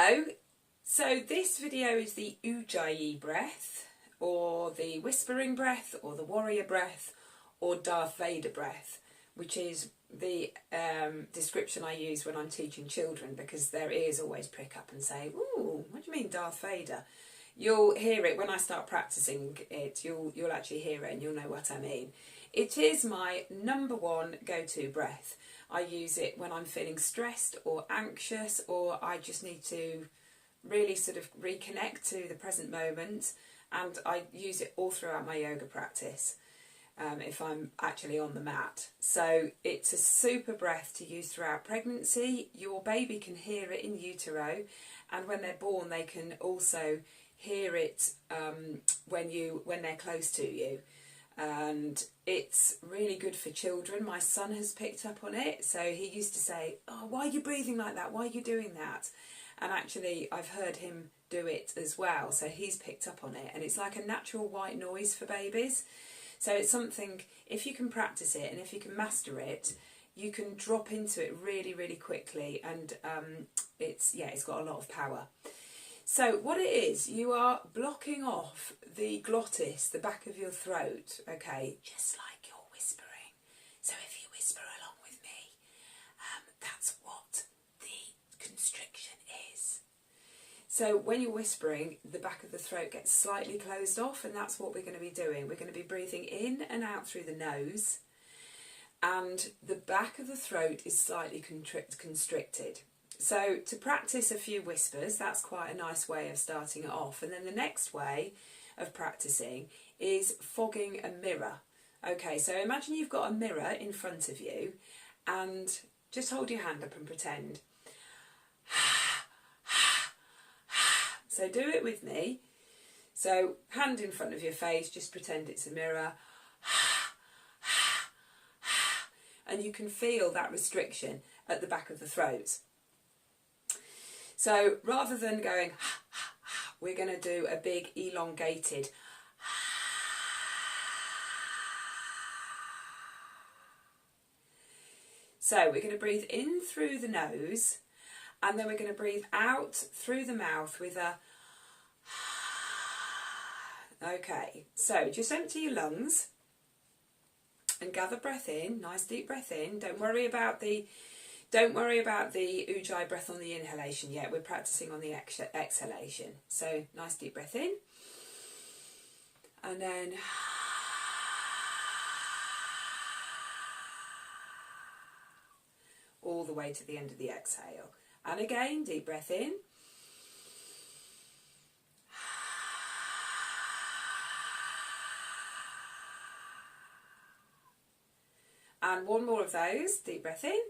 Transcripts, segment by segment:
Hello, so this video is the Ujaii breath, or the whispering breath, or the warrior breath, or Darth Vader breath, which is the description I use when I'm teaching children, because their ears always prick up and say, "Ooh, what do you mean Darth Vader?" You'll hear it when I start practicing it, you'll actually hear it and you'll know what I mean. It is my #1 go-to breath. I use it when I'm feeling stressed or anxious, or I just need to really sort of reconnect to the present moment, and I use it all throughout my yoga practice if I'm actually on the mat. So it's a super breath to use throughout pregnancy. Your baby can hear it in utero, and when they're born they can also hear it when they're close to you. And it's really good for children. My son has picked up on it, so he used to say, "Oh, why are you breathing like that? Why are you doing that?" And actually I've heard him do it as well, so he's picked up on it, and it's like a natural white noise for babies. So it's something, if you can practice it and if you can master it, you can drop into it really, really quickly, and it's got a lot of power. So what it is, you are blocking off the glottis, the back of your throat, okay, just like you're whispering. So if you whisper along with me, that's what the constriction is. So when you're whispering, the back of the throat gets slightly closed off, and that's what we're going to be doing. We're going to be breathing in and out through the nose, and the back of the throat is slightly constricted. So to practice a few whispers, that's quite a nice way of starting it off. And then the next way of practicing is fogging a mirror. Okay, so imagine you've got a mirror in front of you, and just hold your hand up and pretend. So do it with me. So hand in front of your face, just pretend it's a mirror. And you can feel that restriction at the back of the throat. So rather than going, we're going to do a big elongated. So we're going to breathe in through the nose, and then we're going to breathe out through the mouth with a. Okay, so just empty your lungs and gather breath in, nice deep breath in. Don't worry about the Ujaii breath on the inhalation yet. We're practicing on the exhalation. So nice deep breath in, and then all the way to the end of the exhale. And again, deep breath in. And one more of those, deep breath in.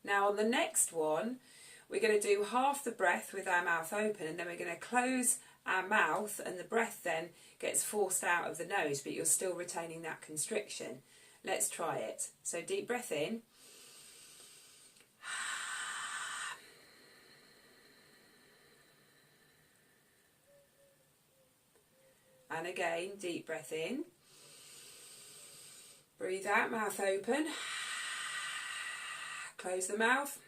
Now on the next one, we're going to do half the breath with our mouth open, and then we're going to close our mouth, and the breath then gets forced out of the nose, but you're still retaining that constriction. Let's try it. So deep breath in. And again, deep breath in. Breathe out, mouth open. Close the mouth.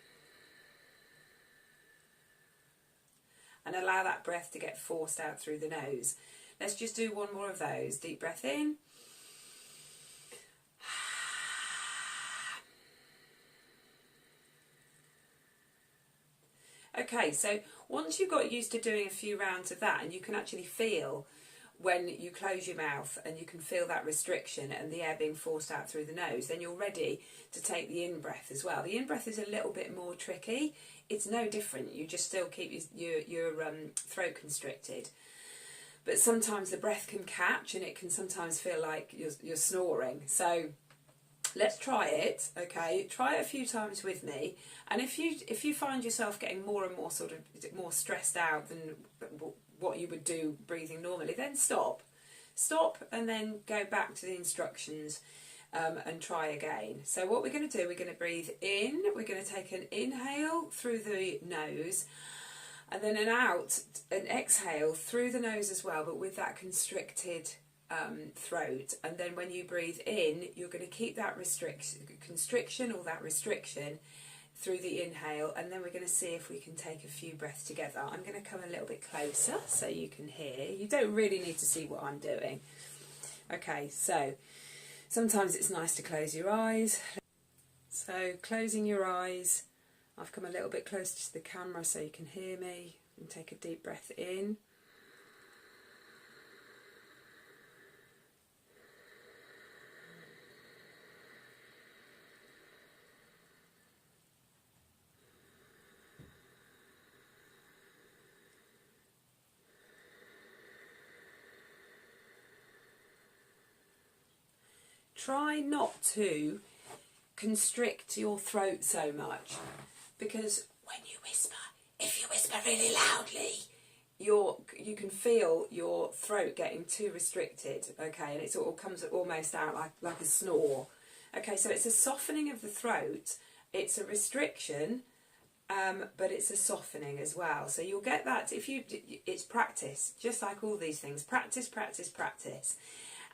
And allow that breath to get forced out through the nose. Let's just do one more of those. Deep breath in. Okay, so once you've got used to doing a few rounds of that, and you can actually feel when you close your mouth and you can feel that restriction and the air being forced out through the nose, then you're ready to take the in-breath as well. The in-breath is a little bit more tricky. It's no different. You just still keep your throat constricted. But sometimes the breath can catch, and it can sometimes feel like you're snoring. So let's try it, okay? Try it a few times with me. And if you find yourself getting more and more sort of more stressed out than what you would do breathing normally, then stop, and then go back to the instructions and try again. So what we're going to do, we're going to breathe in, we're going to take an inhale through the nose, and then an exhale through the nose as well, but with that constricted throat, and then when you breathe in, you're going to keep that constriction or that restriction through the inhale, and then we're going to see if we can take a few breaths together. I'm going to come a little bit closer so you can hear. You don't really need to see what I'm doing. Okay, so sometimes it's nice to close your eyes. So closing your eyes, I've come a little bit closer to the camera so you can hear me, and take a deep breath in. Try not to constrict your throat so much, because when you whisper, if you whisper really loudly, you can feel your throat getting too restricted, okay, and it sort of comes almost out like a snore. Okay, so it's a softening of the throat, it's a restriction, but it's a softening as well. So you'll get that it's practice, just like all these things. Practice, practice, practice.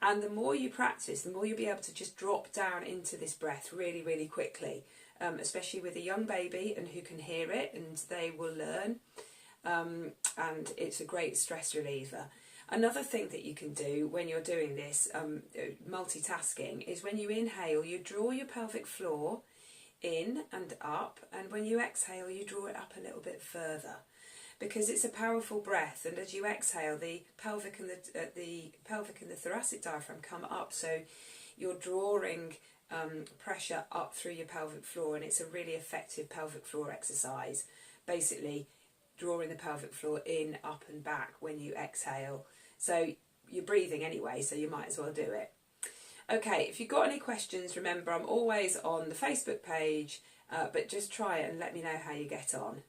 And the more you practice, the more you'll be able to just drop down into this breath really, really quickly, especially with a young baby and who can hear it and they will learn. And it's a great stress reliever. Another thing that you can do when you're doing this, multitasking, is when you inhale, you draw your pelvic floor in and up, and when you exhale, you draw it up a little bit further. Because it's a powerful breath, and as you exhale, the pelvic and the thoracic diaphragm come up, so you're drawing pressure up through your pelvic floor, and it's a really effective pelvic floor exercise. Basically, drawing the pelvic floor in, up, and back when you exhale. So you're breathing anyway, so you might as well do it. Okay, if you've got any questions, remember I'm always on the Facebook page, but just try it and let me know how you get on.